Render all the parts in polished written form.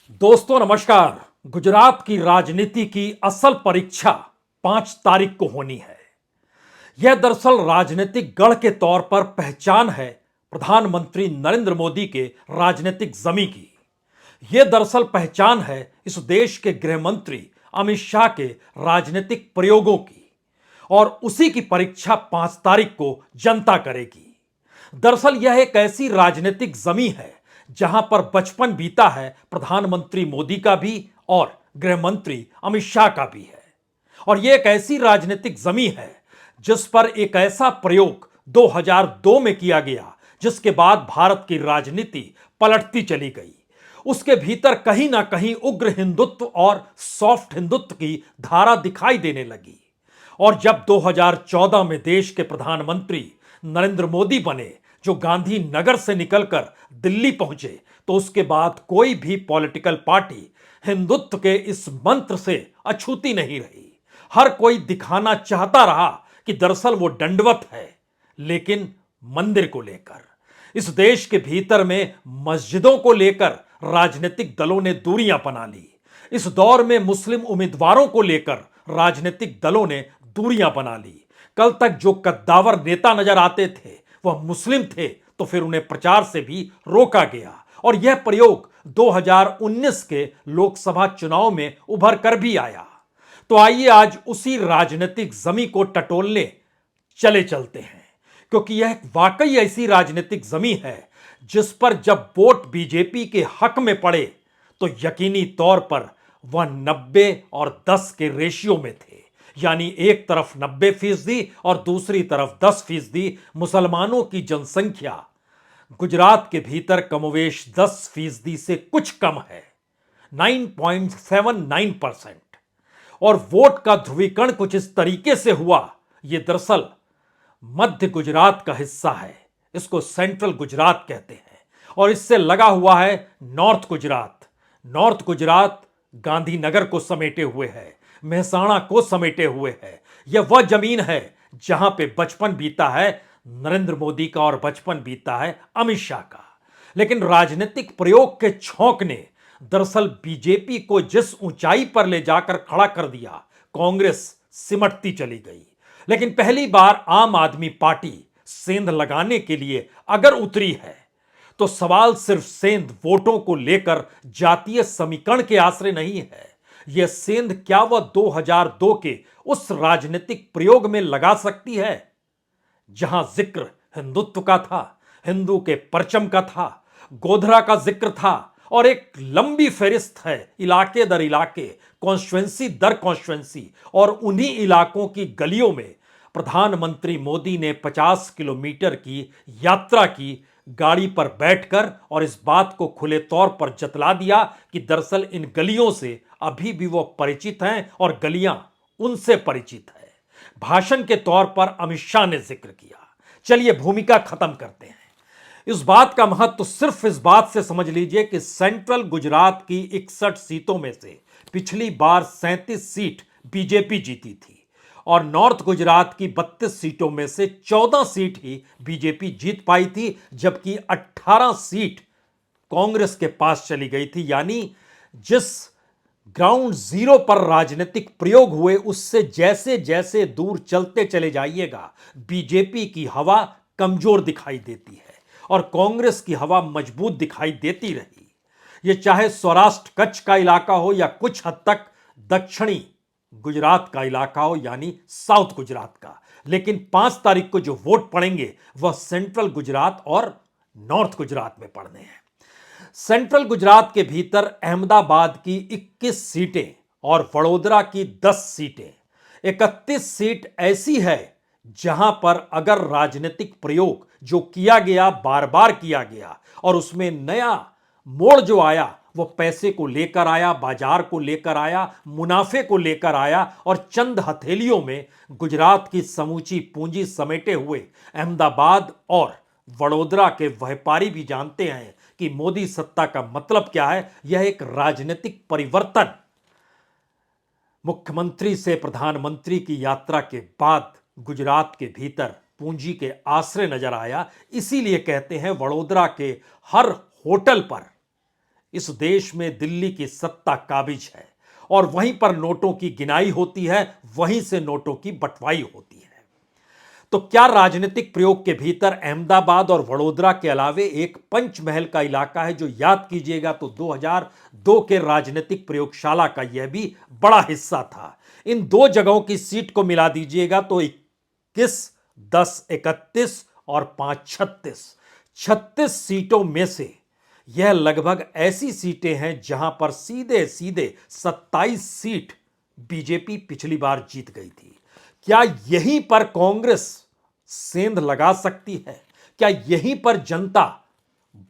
दोस्तों नमस्कार। गुजरात की राजनीति की असल परीक्षा 5 तारीख को होनी है। यह दरअसल राजनीतिक गढ़ के तौर पर पहचान है प्रधानमंत्री नरेंद्र मोदी के राजनीतिक जमी की। यह दरअसल पहचान है इस देश के गृह मंत्री अमित शाह के राजनीतिक प्रयोगों की, और उसी की परीक्षा 5 तारीख को जनता करेगी। दरअसल यह एक ऐसी राजनीतिक जमी है जहां पर बचपन बीता है प्रधानमंत्री मोदी का भी और गृह मंत्री अमित शाह का भी है। और यह एक ऐसी राजनीतिक जमी है जिस पर एक ऐसा प्रयोग 2002 में किया गया जिसके बाद भारत की राजनीति पलटती चली गई। उसके भीतर कहीं ना कहीं उग्र हिंदुत्व और सॉफ्ट हिंदुत्व की धारा दिखाई देने लगी। और जब 2014 में देश के प्रधानमंत्री नरेंद्र मोदी बने, जो गांधी नगर से निकलकर दिल्ली पहुंचे, तो उसके बाद कोई भी पॉलिटिकल पार्टी हिंदुत्व के इस मंत्र से अछूती नहीं रही। हर कोई दिखाना चाहता रहा कि दरअसल वो दंडवत है, लेकिन मंदिर को लेकर, इस देश के भीतर में मस्जिदों को लेकर राजनीतिक दलों ने दूरियां बना ली। इस दौर में मुस्लिम उम्मीदवारों को लेकर राजनीतिक दलों ने दूरियां बना ली। कल तक जो कद्दावर नेता नजर आते थे वह मुस्लिम थे, तो फिर उन्हें प्रचार से भी रोका गया। और यह प्रयोग 2019 के लोकसभा चुनाव में उभर कर भी आया। तो आइए आज उसी राजनीतिक जमी को टटोलने चलते हैं, क्योंकि यह वाकई ऐसी राजनीतिक जमी है जिस पर जब वोट बीजेपी के हक में पड़े तो यकीनी तौर पर वह 90 और 10 के रेशियो में थे। यानी एक तरफ 90% और दूसरी तरफ 10% मुसलमानों की जनसंख्या गुजरात के भीतर कमोवेश 10% से कुछ कम है, 9.79%। और वोट का ध्रुवीकरण कुछ इस तरीके से हुआ। यह दरअसल मध्य गुजरात का हिस्सा है, इसको सेंट्रल गुजरात कहते हैं, और इससे लगा हुआ है नॉर्थ गुजरात। नॉर्थ गुजरात गांधीनगर को समेटे हुए है, मेहसाणा को समेटे हुए है। यह वह जमीन है जहां पे बचपन बीता है नरेंद्र मोदी का और बचपन बीता है अमित शाह का। लेकिन राजनीतिक प्रयोग के छौंक ने दरअसल बीजेपी को जिस ऊंचाई पर ले जाकर खड़ा कर दिया, कांग्रेस सिमटती चली गई। लेकिन पहली बार आम आदमी पार्टी सेंध लगाने के लिए अगर उतरी है, तो सवाल सिर्फ सेंध वोटों को लेकर जातीय समीकरण के आश्रय नहीं है। यह सेंध क्या वह 2002 के उस राजनीतिक प्रयोग में लगा सकती है जहां जिक्र हिंदुत्व का था, हिंदू के परचम का था, गोधरा का जिक्र था, और एक लंबी फहरिस्त है इलाके दर इलाके, कॉन्स्टिट्यूंसी दर कॉन्स्टिट्यूंसी, और उन्हीं इलाकों की गलियों में प्रधानमंत्री मोदी ने 50 किलोमीटर की यात्रा की गाड़ी पर बैठकर, और इस बात को खुले तौर पर जतला दिया कि दरअसल इन गलियों से अभी भी वो परिचित हैं और गलियां उनसे परिचित है। भाषण के तौर पर अमित शाह ने जिक्र किया। चलिए भूमिका खत्म करते हैं। इस बात का महत्व सिर्फ इस बात से समझ लीजिए कि सेंट्रल गुजरात की 61 सीटों में से पिछली बार 37 सीट बीजेपी जीती थी, और नॉर्थ गुजरात की 32 सीटों में से 14 सीट ही बीजेपी जीत पाई थी, जबकि 18 सीट कांग्रेस के पास चली गई थी। यानी जिस ग्राउंड जीरो पर राजनीतिक प्रयोग हुए उससे जैसे जैसे दूर चलते चले जाइएगा, बीजेपी की हवा कमजोर दिखाई देती है और कांग्रेस की हवा मजबूत दिखाई देती रही। यह चाहे सौराष्ट्र कच्छ का इलाका हो या कुछ हद तक दक्षिणी गुजरात का इलाका हो, यानी साउथ गुजरात का। लेकिन 5 तारीख को जो वोट पड़ेंगे वह सेंट्रल गुजरात और नॉर्थ गुजरात में पड़ने हैं। सेंट्रल गुजरात के भीतर अहमदाबाद की 21 सीटें और वडोदरा की 10 सीटें, 31 सीट ऐसी है जहां पर अगर राजनीतिक प्रयोग जो किया गया, बार बार किया गया, और उसमें नया मोड़ जो आया वो पैसे को लेकर आया, बाजार को लेकर आया, मुनाफे को लेकर आया, और चंद हथेलियों में गुजरात की समूची पूंजी समेटे हुए अहमदाबाद और वडोदरा के व्यापारी भी जानते हैं कि मोदी सत्ता का मतलब क्या है। यह एक राजनीतिक परिवर्तन मुख्यमंत्री से प्रधानमंत्री की यात्रा के बाद गुजरात के भीतर पूंजी के आश्रय नजर आया। इसीलिए कहते हैं वडोदरा के हर होटल पर इस देश में दिल्ली की सत्ता काबिज है और वहीं पर नोटों की गिनाई होती है, वहीं से नोटों की बंटवाई होती है। तो क्या राजनीतिक प्रयोग के भीतर अहमदाबाद और वडोदरा के अलावे एक पंचमहल का इलाका है जो याद कीजिएगा तो 2002 के राजनीतिक प्रयोगशाला का यह भी बड़ा हिस्सा था। इन दो जगहों की सीट को मिला दीजिएगा तो 21, 10, 31 और 5, 36, 36 सीटों में से यह लगभग ऐसी सीटें हैं जहां पर सीधे सीधे 27 सीट बीजेपी पिछली बार जीत गई थी। क्या यहीं पर कांग्रेस सेंध लगा सकती है? क्या यहीं पर जनता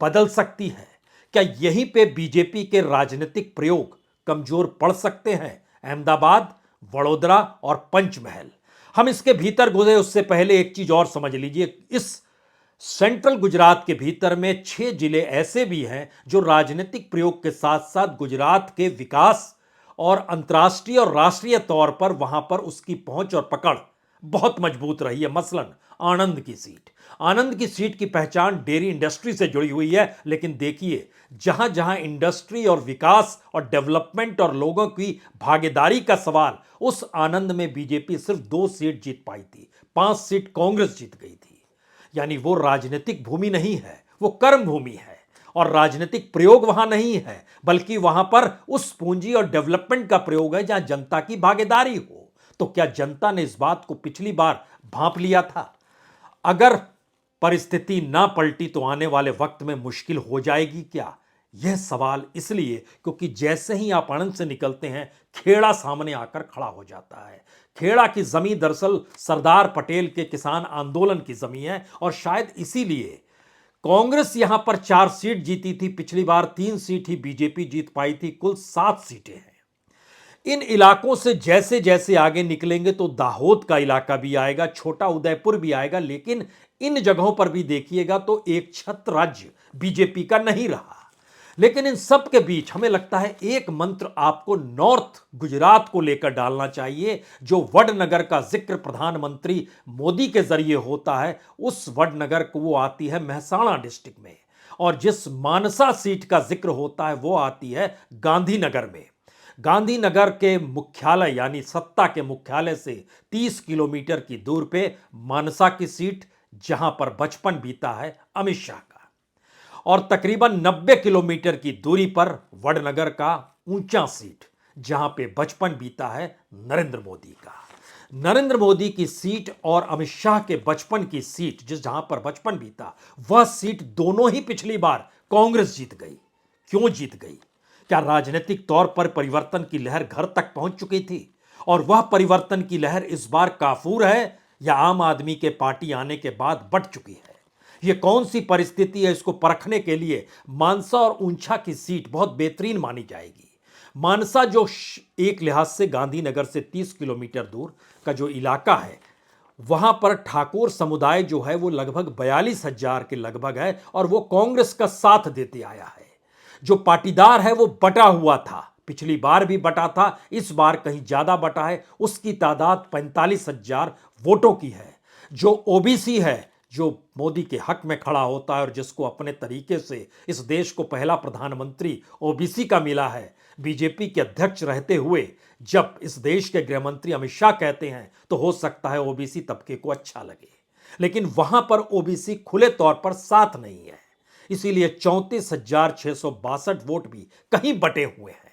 बदल सकती है? क्या यहीं पे बीजेपी के राजनीतिक प्रयोग कमजोर पड़ सकते हैं? अहमदाबाद, वडोदरा और पंचमहल। हम इसके भीतर घुसे उससे पहले एक चीज और समझ लीजिए। इस सेंट्रल गुजरात के भीतर में 6 जिले ऐसे भी हैं जो राजनीतिक प्रयोग के साथ साथ गुजरात के विकास और अंतर्राष्ट्रीय और राष्ट्रीय तौर पर वहां पर उसकी पहुंच और पकड़ बहुत मजबूत रही है। मसलन आनंद की सीट, आनंद की सीट की पहचान डेयरी इंडस्ट्री से जुड़ी हुई है, लेकिन देखिए जहां जहां इंडस्ट्री और विकास और डेवलपमेंट और लोगों की भागीदारी का सवाल, उस आनंद में बीजेपी सिर्फ 2 सीट जीत पाई थी, 5 सीट कांग्रेस जीत गई थी। यानी वो राजनीतिक भूमि नहीं है, वो कर्म भूमि है और राजनीतिक प्रयोग वहां नहीं है, बल्कि वहां पर उस पूंजी और डेवलपमेंट का प्रयोग है जहां जनता की भागीदारी हो। तो क्या जनता ने इस बात को पिछली बार भांप लिया था? अगर परिस्थिति ना पलटी तो आने वाले वक्त में मुश्किल हो जाएगी क्या? यह सवाल इसलिए क्योंकि जैसे ही आप आनंद से निकलते हैं, खेड़ा सामने आकर खड़ा हो जाता है। खेड़ा की जमीन दरअसल सरदार पटेल के किसान आंदोलन की जमीन है और शायद इसीलिए कांग्रेस यहां पर 4 सीट जीती थी, पिछली बार 3 सीट ही बीजेपी जीत पाई थी, कुल 7 सीटें हैं। इन इलाकों से जैसे जैसे आगे निकलेंगे तो दाहोद का इलाका भी आएगा, छोटा उदयपुर भी आएगा, लेकिन इन जगहों पर भी देखिएगा तो एक छत्र राज्य बीजेपी का नहीं रहा। लेकिन इन सब के बीच हमें लगता है एक मंत्र आपको नॉर्थ गुजरात को लेकर डालना चाहिए, जो वडनगर का जिक्र प्रधानमंत्री मोदी के जरिए होता है। उस वडनगर को वो आती है मेहसाणा डिस्ट्रिक्ट में, और जिस मानसा सीट का जिक्र होता है वो आती है गांधीनगर में। गांधीनगर के मुख्यालय यानी सत्ता के मुख्यालय से 30 किलोमीटर की दूर पे मानसा की सीट, जहां पर बचपन बीता है अमित शाह का, और तकरीबन 90 किलोमीटर की दूरी पर वडनगर का ऊंचा सीट, जहां पे बचपन बीता है नरेंद्र मोदी का। नरेंद्र मोदी की सीट और अमित शाह के बचपन की सीट, जिस जहां पर बचपन बीता, वह सीट दोनों ही पिछली बार कांग्रेस जीत गई। क्यों जीत गई? क्या राजनीतिक तौर पर परिवर्तन की लहर घर तक पहुंच चुकी थी और वह परिवर्तन की लहर इस बार काफूर है, या आम आदमी के पार्टी आने के बाद बढ़ चुकी है? यह कौन सी परिस्थिति है, इसको परखने के लिए मानसा और ऊंचा की सीट बहुत बेहतरीन मानी जाएगी। मानसा जो एक लिहाज से गांधीनगर से 30 किलोमीटर दूर का जो इलाका है, वहां पर ठाकुर समुदाय जो है वो लगभग 42,000 के लगभग है और वो कांग्रेस का साथ देते आया है। जो पाटीदार है वो बटा हुआ था, पिछली बार भी बटा था, इस बार कहीं ज्यादा बटा है, उसकी तादाद 45,000 वोटों की है। जो ओबीसी है, जो मोदी के हक में खड़ा होता है और जिसको अपने तरीके से इस देश को पहला प्रधानमंत्री ओबीसी का मिला है, बीजेपी के अध्यक्ष रहते हुए जब इस देश के गृह मंत्री अमित शाह कहते हैं तो हो सकता है ओबीसी तबके को अच्छा लगे, लेकिन वहां पर ओबीसी खुले तौर पर साथ नहीं है, इसीलिए 34,662 वोट भी कहीं बटे हुए हैं।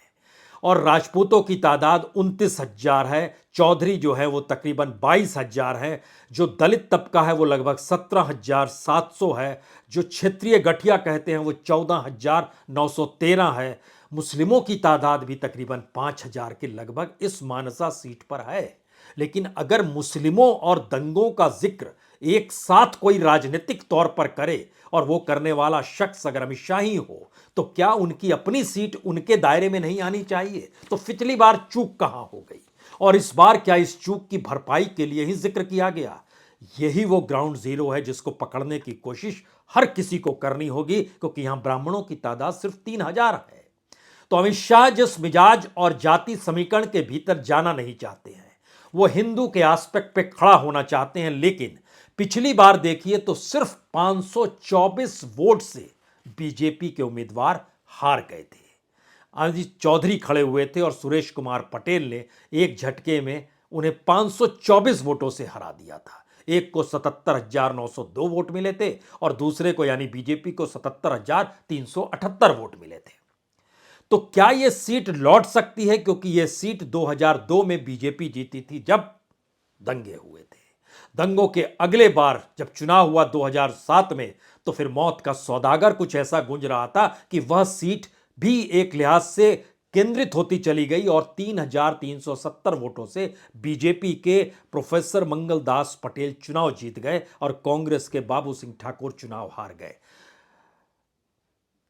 और राजपूतों की तादाद 29,000 है, चौधरी जो है वो तकरीबन 22,000 है, जो दलित तबका है वो लगभग 17,700 है, जो क्षेत्रीय गठिया कहते हैं वो 14,913 है, मुस्लिमों की तादाद भी तकरीबन 5,000 के लगभग इस मानसा सीट पर है। लेकिन अगर मुस्लिमों और दंगों का जिक्र एक साथ कोई राजनीतिक तौर पर करे और वो करने वाला शख्स अगर अमित शाह ही हो, तो क्या उनकी अपनी सीट उनके दायरे में नहीं आनी चाहिए? तो पिछली बार चूक कहां हो गई और इस बार क्या इस चूक की भरपाई के लिए ही जिक्र किया गया? यही वो ग्राउंड जीरो है जिसको पकड़ने की कोशिश हर किसी को करनी होगी, क्योंकि यहां ब्राह्मणों की तादाद सिर्फ 3,000 है। तो अमित शाह जिस मिजाज और जाति समीकरण के भीतर जाना नहीं चाहते हैं, वो हिंदू के एस्पेक्ट पे खड़ा होना चाहते हैं, लेकिन पिछली बार देखिए तो सिर्फ 524 वोट से बीजेपी के उम्मीदवार हार गए थे। अजीत चौधरी खड़े हुए थे और सुरेश कुमार पटेल ने एक झटके में उन्हें 524 वोटों से हरा दिया था। एक को 77,902 वोट मिले थे और दूसरे को यानी बीजेपी को 77,378 वोट मिले थे। तो क्या यह सीट लौट सकती है? क्योंकि यह सीट 2002 में बीजेपी जीती थी जब दंगे हुए थे। दंगों के अगले बार जब चुनाव हुआ 2007 में, तो फिर मौत का सौदागर कुछ ऐसा गूंज रहा था कि वह सीट भी एक लिहाज से केंद्रित होती चली गई और 3,370 वोटों से बीजेपी के प्रोफेसर मंगलदास पटेल चुनाव जीत गए और कांग्रेस के बाबू सिंह ठाकुर चुनाव हार गए।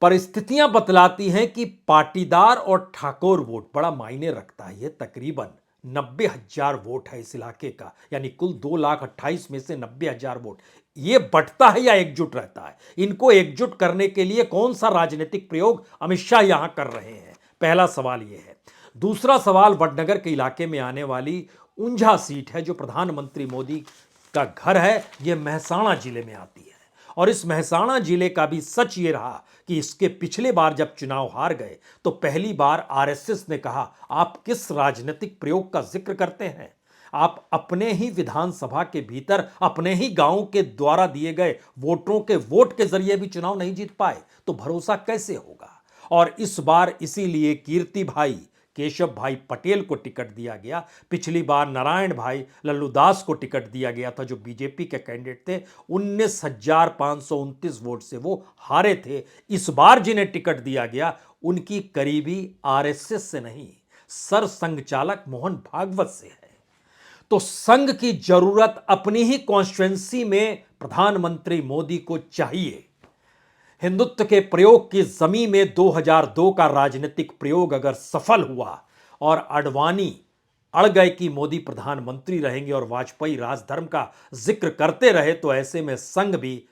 परिस्थितियां बतलाती हैं कि पाटीदार और ठाकुर वोट बड़ा मायने रखता है। यह तकरीबन 90,000 वोट है इस इलाके का, यानी कुल 2,28,000 में से 90,000 वोट ये बंटता है या एकजुट रहता है? इनको एकजुट करने के लिए कौन सा राजनीतिक प्रयोग अमित शाह यहां कर रहे हैं? पहला सवाल यह है। दूसरा सवाल, वडनगर के इलाके में आने वाली ऊंझा सीट है जो प्रधानमंत्री मोदी का घर है। यह मेहसाणा जिले में आती है और इस मेहसाणा जिले का भी सच ये रहा कि इसके पिछले बार जब चुनाव हार गए तो पहली बार आरएसएस ने कहा, आप किस राजनीतिक प्रयोग का जिक्र करते हैं? आप अपने ही विधानसभा के भीतर अपने ही गांव के द्वारा दिए गए वोटरों के वोट के जरिए भी चुनाव नहीं जीत पाए तो भरोसा कैसे होगा? और इस बार इसीलिए कीर्ति भाई केशव भाई पटेल को टिकट दिया गया। पिछली बार नारायण भाई लल्लूदास को टिकट दिया गया था जो बीजेपी के कैंडिडेट थे। 19,529 वोट से वो हारे थे। इस बार जिन्हें टिकट दिया गया उनकी करीबी आरएसएस से नहीं, सर संघ चालक मोहन भागवत से है। तो संघ की जरूरत अपनी ही कॉन्स्टिट्यूएंसी में प्रधानमंत्री मोदी को चाहिए। हिंदुत्व के प्रयोग की जमीन में 2002 का राजनीतिक प्रयोग अगर सफल हुआ और अडवाणी अड़ गए कि मोदी प्रधानमंत्री रहेंगे और वाजपेयी राजधर्म का जिक्र करते रहे, तो ऐसे में संघ भी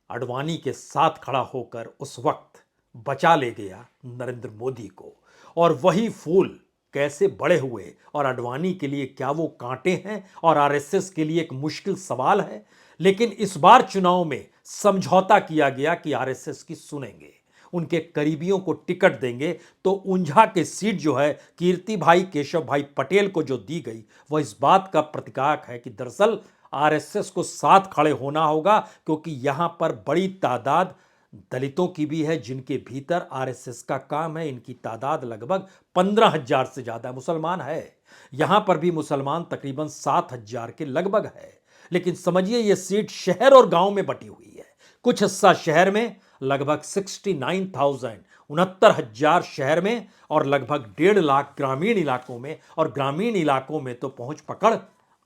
अडवाणी के साथ खड़ा होकर उस वक्त बचा ले गया नरेंद्र मोदी को। और वही फूल कैसे बड़े हुए और अडवाणी के लिए क्या वो कांटे हैं और आरएसएस के लिए एक मुश्किल सवाल है। लेकिन इस बार चुनाव में समझौता किया गया कि आरएसएस की सुनेंगे, उनके करीबियों को टिकट देंगे। तो ऊंझा के सीट जो है कीर्ति भाई केशव भाई पटेल को जो दी गई वह इस बात का प्रतीकाक है कि दरअसल आरएसएस को साथ खड़े होना होगा, क्योंकि यहां पर बड़ी तादाद दलितों की भी है जिनके भीतर आरएसएस का काम है। इनकी तादाद लगभग 15,000 से ज्यादा मुसलमान है। यहां पर भी मुसलमान तकरीबन 7,000 के लगभग है। लेकिन समझिए यह सीट शहर और गांव में बटी हुई है। कुछ हिस्सा शहर में, लगभग 69,000 69,000 शहर में और लगभग 1.5 लाख ग्रामीण इलाकों में। और ग्रामीण इलाकों में तो पहुंच पकड़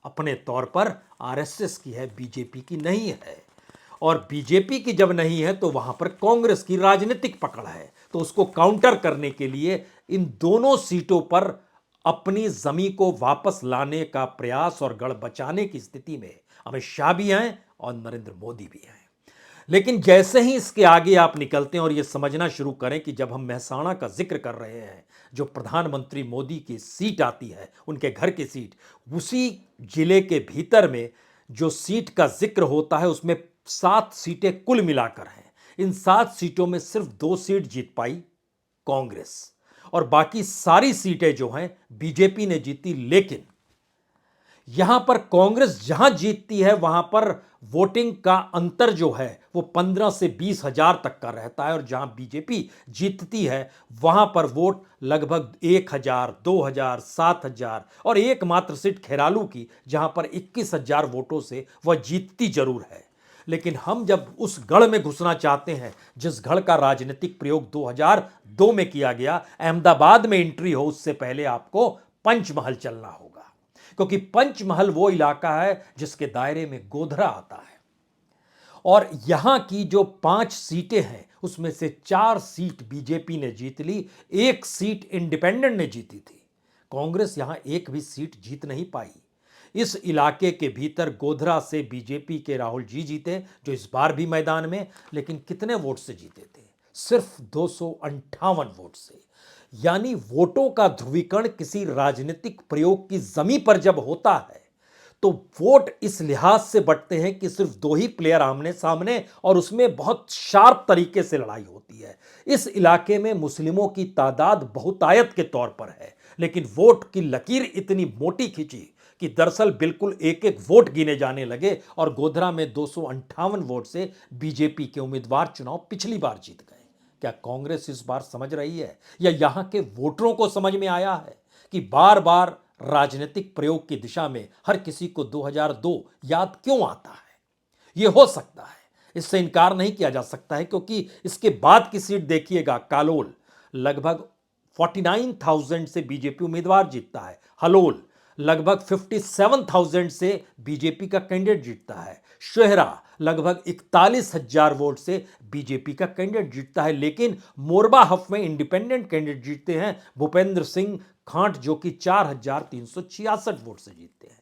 अपने तौर पर आरएसएस की है, बीजेपी की नहीं है। और बीजेपी की जब नहीं है तो वहां पर कांग्रेस की राजनीतिक पकड़ है। तो उसको काउंटर करने के लिए इन दोनों सीटों पर अपनी जमीन को वापस लाने का प्रयास और गढ़ बचाने की स्थिति में अमित शाह भी हैं और नरेंद्र मोदी भी हैं। लेकिन जैसे ही इसके आगे आप निकलते हैं और यह समझना शुरू करें कि जब हम मेहसाणा का जिक्र कर रहे हैं, जो प्रधानमंत्री मोदी की सीट आती है, उनके घर की सीट, उसी जिले के भीतर में जो सीट का जिक्र होता है उसमें 7 सीटें कुल मिलाकर हैं। इन 7 सीटों में सिर्फ 2 सीट जीत पाई कांग्रेस और बाकी सारी सीटें जो हैं बीजेपी ने जीती। लेकिन यहां पर कांग्रेस जहां जीतती है वहां पर वोटिंग का अंतर जो है वो 15 से 20 हजार तक का रहता है और जहां बीजेपी जीतती है वहां पर वोट लगभग 1,000, 2,000, 7,000 और एकमात्र सीट खेरालू की जहां पर 21,000 वोटों से वह जीतती जरूर है। लेकिन हम जब उस गढ़ में घुसना चाहते हैं जिस गढ़ का राजनीतिक प्रयोग 2002 में किया गया, अहमदाबाद में एंट्री हो उससे पहले आपको पंचमहल चलना होगा, क्योंकि पंचमहल वो इलाका है जिसके दायरे में गोधरा आता है। और यहां की जो 5 सीटें हैं उसमें से 4 सीट बीजेपी ने जीत ली, 1 सीट इंडिपेंडेंट ने जीती थी। कांग्रेस यहां एक भी सीट जीत नहीं पाई। इस इलाके के भीतर गोधरा से बीजेपी के राहुल जी जीते जो इस बार भी मैदान में, लेकिन कितने वोट से जीते थे? सिर्फ 258 वोट से। यानी वोटों का ध्रुवीकरण किसी राजनीतिक प्रयोग की जमीन पर जब होता है तो वोट इस लिहाज से बंटते हैं कि सिर्फ दो ही प्लेयर आमने सामने और उसमें बहुत शार्प तरीके से लड़ाई होती है। इस इलाके में मुस्लिमों की तादाद बहुतायत के तौर पर है, लेकिन वोट की लकीर इतनी मोटी खींची कि दरअसल बिल्कुल एक एक वोट गिने जाने लगे और गोधरा में 258 वोट से बीजेपी के उम्मीदवार चुनाव पिछली बार जीत गए। क्या कांग्रेस इस बार समझ रही है या यहां के वोटरों को समझ में आया है कि बार बार राजनीतिक प्रयोग की दिशा में हर किसी को 2002 याद क्यों आता है? यह हो सकता है, इससे इनकार नहीं किया जा सकता है, क्योंकि इसके बाद की सीट देखिएगा, कालोल लगभग 49,000 से बीजेपी उम्मीदवार जीतता है। हलोल लगभग 57,000 से बीजेपी का कैंडिडेट जीतता है। शेहरा लगभग 41,000 वोट से बीजेपी का कैंडिडेट जीतता है। लेकिन मोरबा हफ में इंडिपेंडेंट कैंडिडेट जीतते हैं, भूपेंद्र सिंह खांट, जो कि 4,366 वोट से जीतते हैं।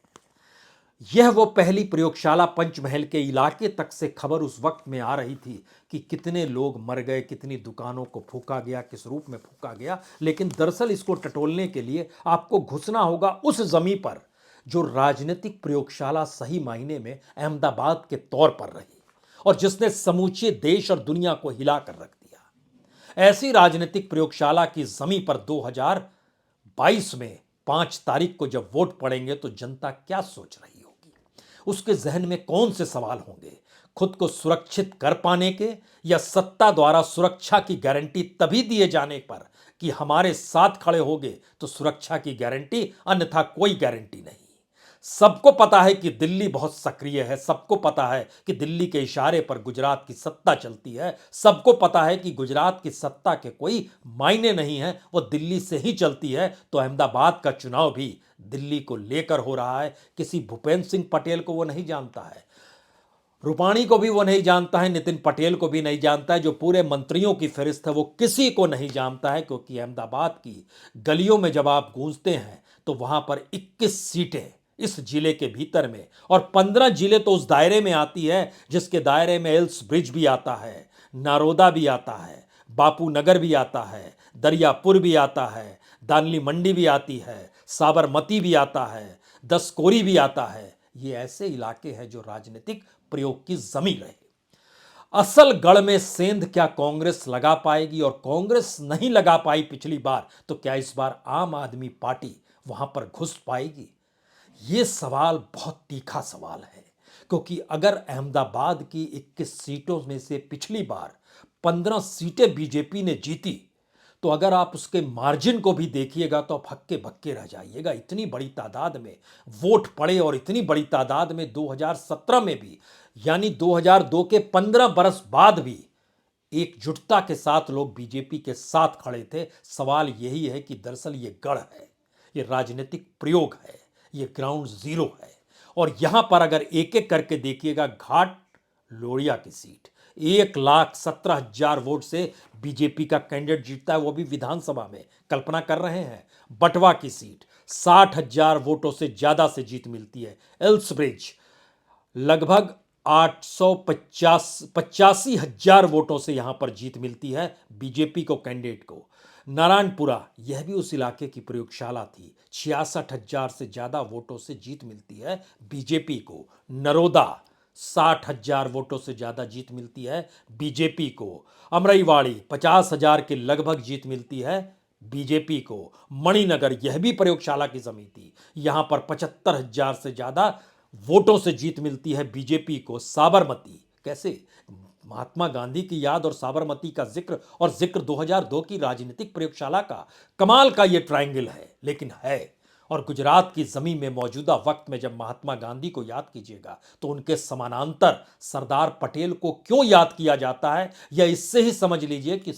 यह वो पहली प्रयोगशाला पंचमहल के इलाके तक से खबर उस वक्त में आ रही थी कि कितने लोग मर गए, कितनी दुकानों को फूंका गया, किस रूप में फूंका गया। लेकिन दरअसल इसको टटोलने के लिए आपको घुसना होगा उस जमीन पर जो राजनीतिक प्रयोगशाला सही मायने में अहमदाबाद के तौर पर रही और जिसने समूचे देश और दुनिया को हिला कर रख दिया। ऐसी राजनीतिक प्रयोगशाला की जमीन पर 2022 में 5 तारीख को जब वोट पड़ेंगे तो जनता क्या सोच रही होगी? उसके जहन में कौन से सवाल होंगे? खुद को सुरक्षित कर पाने के, या सत्ता द्वारा सुरक्षा की गारंटी तभी दिए जाने पर कि हमारे साथ खड़े होगे तो सुरक्षा की गारंटी, अन्यथा कोई गारंटी नहीं। सबको पता है कि दिल्ली बहुत सक्रिय है, सबको पता है कि दिल्ली के इशारे पर गुजरात की सत्ता चलती है, सबको पता है कि गुजरात की सत्ता के कोई मायने नहीं है, वो दिल्ली से ही चलती है। तो अहमदाबाद का चुनाव भी दिल्ली को लेकर हो रहा है। किसी भूपेंद्र सिंह पटेल को वो नहीं जानता है, रूपाणी को भी वो नहीं जानता है, नितिन पटेल को भी नहीं जानता है, जो पूरे मंत्रियों की फहरिस्त है वो किसी को नहीं जानता है। क्योंकि अहमदाबाद की गलियों में जब आप गूंजते हैं तो वहां पर 21 सीटें इस जिले के भीतर में, और 15 जिले तो उस दायरे में आती है जिसके दायरे में एल्स ब्रिज भी आता है, नारोदा भी आता है, बापू नगर भी आता है, दरियापुर भी आता है, दानली मंडी भी आती है, साबरमती भी आता है, दसकोरी भी आता है। ये ऐसे इलाके हैं जो राजनीतिक प्रयोग की जमीन रहे। असल गढ़ में सेंध क्या कांग्रेस लगा पाएगी? और कांग्रेस नहीं लगा पाई पिछली बार, तो क्या इस बार आम आदमी पार्टी वहां पर घुस पाएगी? यह सवाल बहुत तीखा सवाल है, क्योंकि अगर अहमदाबाद की 21 सीटों में से पिछली बार 15 सीटें बीजेपी ने जीती, तो अगर आप उसके मार्जिन को भी देखिएगा तो आप हक्के बक्के रह जाइएगा। इतनी बड़ी तादाद में वोट पड़े, और इतनी बड़ी तादाद में 2017 में भी, यानी 2002 के 15 बरस बाद भी एकजुटता के साथ लोग बीजेपी के साथ खड़े थे। सवाल यही है कि दरअसल ये गढ़ है, ये राजनीतिक प्रयोग है, ये ग्राउंड जीरो है। और यहां पर अगर एक एक करके देखिएगा, घाट लोरिया की सीट 1,17,000 वोट से बीजेपी का कैंडिडेट जीतता है, वो भी विधानसभा में। कल्पना कर रहे हैं? बटवा की सीट 60,000 वोटों से ज्यादा से जीत मिलती है। एल्सब्रिज लगभग 885,000 वोटों से यहां पर जीत मिलती है बीजेपी को, कैंडिडेट को। नारायणपुरा, यह भी उस इलाके की प्रयोगशाला थी, 66,000 से ज्यादा वोटों से जीत मिलती है बीजेपी को। नरोदा 60,000 वोटों से ज्यादा जीत मिलती है बीजेपी को। अमरईवाड़ी 50,000 के लगभग जीत मिलती है बीजेपी को। मणिनगर, यह भी प्रयोगशाला की जमीन थी, यहां पर 75,000 से ज्यादा वोटों से जीत मिलती है बीजेपी को। साबरमती, कैसे महात्मा गांधी की याद और साबरमती का जिक्र, और जिक्र 2002 की राजनीतिक प्रयोगशाला का। कमाल का यह ट्रायंगल है, लेकिन है। और गुजरात की जमीन में मौजूदा वक्त में जब महात्मा गांधी को याद कीजिएगा तो उनके समानांतर सरदार पटेल को क्यों याद किया जाता है, या इससे ही समझ लीजिए कि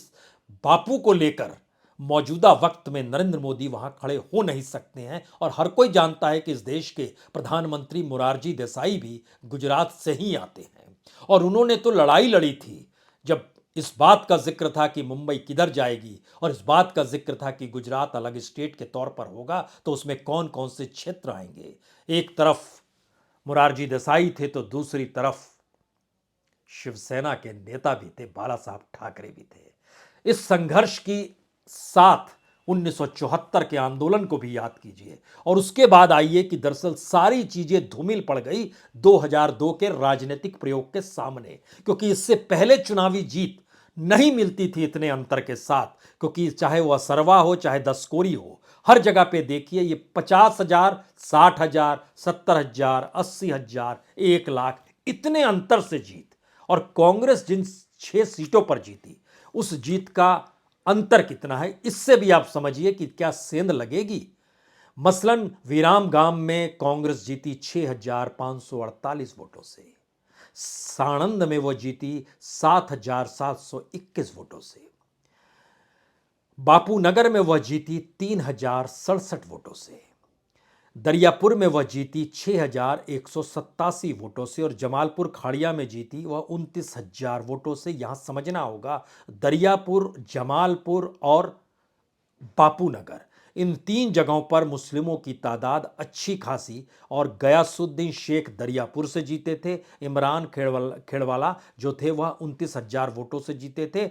बापू को लेकर मौजूदा वक्त में नरेंद्र मोदी वहां खड़े हो नहीं सकते हैं। और हर कोई जानता है कि इस देश के प्रधानमंत्री मोरारजी देसाई भी गुजरात से ही आते हैं, और उन्होंने तो लड़ाई लड़ी थी जब इस बात का जिक्र था कि मुंबई किधर जाएगी, और इस बात का जिक्र था कि गुजरात अलग स्टेट के तौर पर होगा, तो उसमें कौन कौन से क्षेत्र आएंगे। एक तरफ मोरारजी देसाई थे तो दूसरी तरफ शिवसेना के नेता भी थे, बाला साहब ठाकरे भी थे। इस संघर्ष की साथ 1974 के आंदोलन को भी याद कीजिए और उसके बाद आइए कि दरअसल सारी चीजें धूमिल पड़ गई 2002 के राजनीतिक प्रयोग के सामने, क्योंकि इससे पहले चुनावी जीत नहीं मिलती थी इतने अंतर के साथ, क्योंकि चाहे वह सरवा हो चाहे दसकोरी हो, हर जगह पे देखिए ये 50,000, 60,000, 70,000, 80,000, 1 लाख इतने अंतर से जीत। और कांग्रेस जिन 6 सीटों पर जीती उस जीत का अंतर कितना है, इससे भी आप समझिए कि क्या सेंध लगेगी। मसलन विरामगाम में कांग्रेस जीती 6,548 वोटों से, साणंद में वह जीती 7,721 वोटों से, बापूनगर में वह जीती 3,067 वोटों से, दरियापुर में वह जीती 6,187 वोटों से और जमालपुर खाड़िया में जीती वह 29,000 वोटों से। यहां समझना होगा दरियापुर, जमालपुर और बापूनगर इन 3 जगहों पर मुस्लिमों की तादाद अच्छी खासी, और गयासुद्दीन शेख दरियापुर से जीते थे, इमरान खेड़वाला जो थे वह 29,000 वोटों से जीते थे।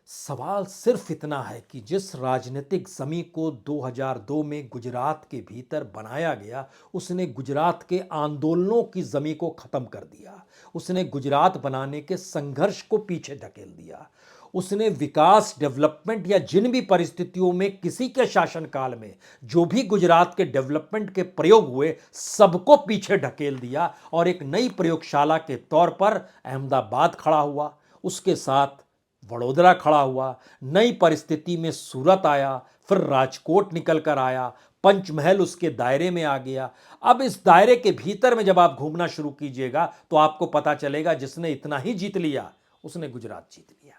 सवाल सिर्फ इतना है कि जिस राजनीतिक जमी को 2002 में गुजरात के भीतर बनाया गया उसने गुजरात के आंदोलनों की जमी को खत्म कर दिया, उसने गुजरात बनाने के संघर्ष को पीछे धकेल दिया, उसने विकास, डेवलपमेंट या जिन भी परिस्थितियों में किसी के शासनकाल में जो भी गुजरात के डेवलपमेंट के प्रयोग हुए सबको पीछे ढकेल दिया और एक नई प्रयोगशाला के तौर पर अहमदाबाद खड़ा हुआ, उसके साथ वडोदरा खड़ा हुआ, नई परिस्थिति में सूरत आया, फिर राजकोट निकल कर आया, पंचमहल उसके दायरे में आ गया। अब इस दायरे के भीतर में जब आप घूमना शुरू कीजिएगा तो आपको पता चलेगा जिसने इतना ही जीत लिया उसने गुजरात जीत लिया।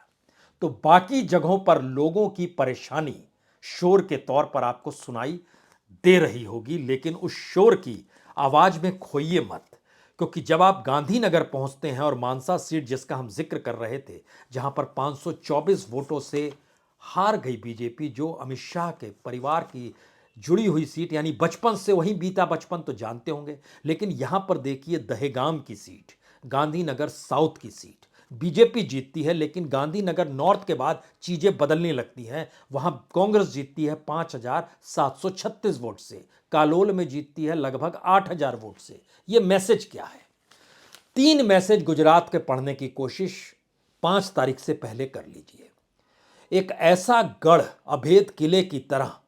तो बाकी जगहों पर लोगों की परेशानी शोर के तौर पर आपको सुनाई दे रही होगी, लेकिन उस शोर की आवाज में खोइए मत, क्योंकि जब आप गांधीनगर पहुंचते हैं और मानसा सीट जिसका हम जिक्र कर रहे थे, जहां पर 524 वोटों से हार गई बीजेपी, जो अमित शाह के परिवार की जुड़ी हुई सीट, यानी बचपन से वहीं बीता बचपन तो जानते होंगे। लेकिन यहां पर देखिए दहेगाम की सीट, गांधीनगर साउथ की सीट बीजेपी जीतती है, लेकिन गांधीनगर नॉर्थ के बाद चीजें बदलने लगती हैं। वहां कांग्रेस जीतती है 5,736 वोट से, कालोल में जीतती है लगभग 8,000 वोट से। यह मैसेज क्या है? 3 मैसेज गुजरात के पढ़ने की कोशिश 5 तारीख से पहले कर लीजिए। एक ऐसा गढ़ अभेद किले की तरह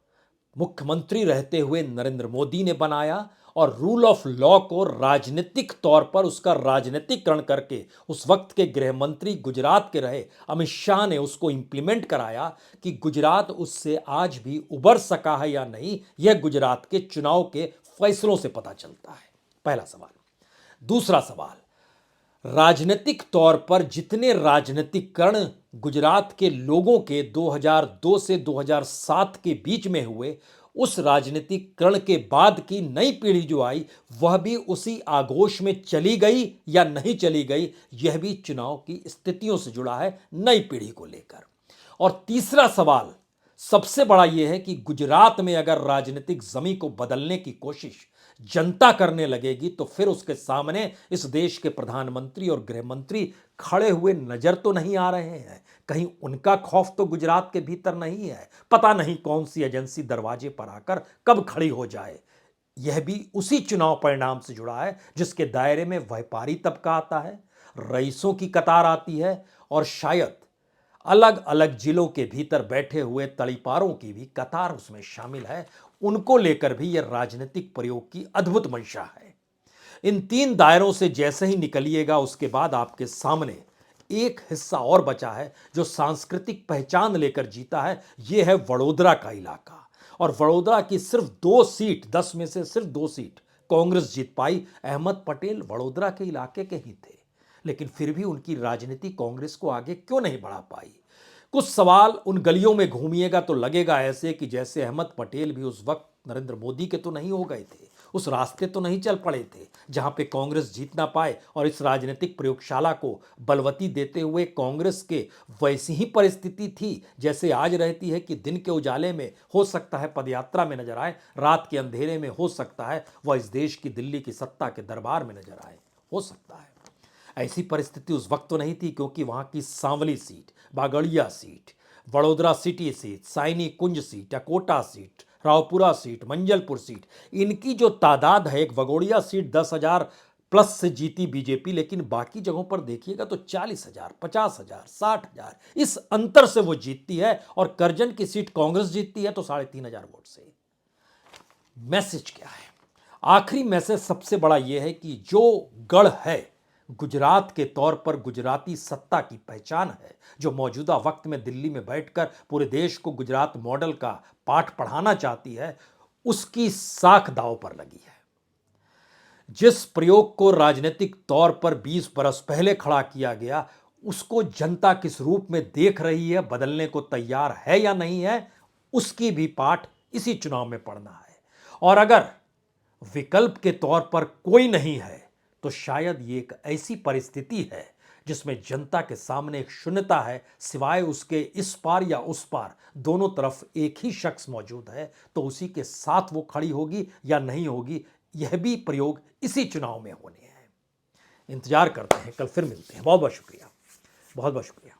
मुख्यमंत्री रहते हुए नरेंद्र मोदी ने बनाया और रूल ऑफ लॉ को राजनीतिक तौर पर उसका राजनीतिकरण करके उस वक्त के गृह मंत्री गुजरात के रहे अमित शाह ने उसको इंप्लीमेंट कराया कि गुजरात उससे आज भी उबर सका है या नहीं, यह गुजरात के चुनाव के फैसलों से पता चलता है। पहला सवाल। दूसरा सवाल, राजनीतिक तौर पर जितने राजनीतिकरण गुजरात के लोगों के 2002 से 2007 के बीच में हुए, उस राजनीतिकरण के बाद की नई पीढ़ी जो आई वह भी उसी आगोश में चली गई या नहीं चली गई, यह भी चुनाव की स्थितियों से जुड़ा है नई पीढ़ी को लेकर। और तीसरा सवाल सबसे बड़ा यह है कि गुजरात में अगर राजनीतिक जमी को बदलने की कोशिश जनता करने लगेगी तो फिर उसके सामने इस देश के प्रधानमंत्री और गृह मंत्री खड़े हुए नजर तो नहीं आ रहे हैं। कहीं उनका खौफ तो गुजरात के भीतर नहीं है। पता नहीं कौन सी एजेंसी दरवाजे पर आकर कब खड़ी हो जाए। यह भी उसी चुनाव परिणाम से जुड़ा है जिसके दायरे में व्यापारी तबका आता है, रईसों की कतार आती है और शायद अलग अलग जिलों के भीतर बैठे हुए तड़ीपारों की भी कतार उसमें शामिल है। उनको लेकर भी यह राजनीतिक प्रयोग की अद्भुत मंशा है। इन 3 दायरों से जैसे ही निकलिएगा उसके बाद आपके सामने एक हिस्सा और बचा है जो सांस्कृतिक पहचान लेकर जीता है। यह है वडोदरा का इलाका। और वडोदरा की सिर्फ 2 सीट, 10 में से सिर्फ 2 सीट कांग्रेस जीत पाई। अहमद पटेल वडोदरा के इलाके के ही थे, लेकिन फिर भी उनकी राजनीति कांग्रेस को आगे क्यों नहीं बढ़ा पाई? कुछ सवाल, उन गलियों में घूमिएगा तो लगेगा ऐसे कि जैसे अहमद पटेल भी उस वक्त नरेंद्र मोदी के तो नहीं हो गए थे, उस रास्ते तो नहीं चल पड़े थे जहां पे कांग्रेस जीत ना पाए। और इस राजनीतिक प्रयोगशाला को बलवती देते हुए कांग्रेस के वैसी ही परिस्थिति थी जैसे आज रहती है कि दिन के उजाले में हो सकता है पदयात्रा में नजर आए, रात के अंधेरे में हो सकता है वह इस देश की दिल्ली की सत्ता के दरबार में नजर आए, हो सकता है। ऐसी परिस्थिति उस वक्त तो नहीं थी, क्योंकि वहां की सांवली सीट, बागड़िया seat, Vadodara city seat, Sayajigunj seat, Akota seat, Raopura seat, Manjalpur seat, इनकी जो तादाद है, एक वगोड़िया सीट 10,000 प्लस से जीती बीजेपी, लेकिन बाकी जगहों पर देखिएगा तो 40,000, 50,000, 60,000 इस अंतर से वो जीतती है। और करजन की सीट कांग्रेस जीतती है तो 3,500 वोट से। मैसेज क्या है? आखिरी मैसेज सबसे बड़ा यह है कि जो गढ़ है गुजरात के तौर पर गुजराती सत्ता की पहचान है, जो मौजूदा वक्त में दिल्ली में बैठकर पूरे देश को गुजरात मॉडल का पाठ पढ़ाना चाहती है, उसकी साख दांव पर लगी है। जिस प्रयोग को राजनीतिक तौर पर 20 बरस पहले खड़ा किया गया, उसको जनता किस रूप में देख रही है, बदलने को तैयार है या नहीं है, उसकी भी पाठ इसी चुनाव में पढ़ना है। और अगर विकल्प के तौर पर कोई नहीं है तो शायद ये एक ऐसी परिस्थिति है जिसमें जनता के सामने एक शून्यता है, सिवाय उसके इस पार या उस पार दोनों तरफ एक ही शख्स मौजूद है, तो उसी के साथ वो खड़ी होगी या नहीं होगी, यह भी प्रयोग इसी चुनाव में होने हैं। इंतजार करते हैं, कल फिर मिलते हैं। बहुत बहुत शुक्रिया, बहुत बहुत शुक्रिया।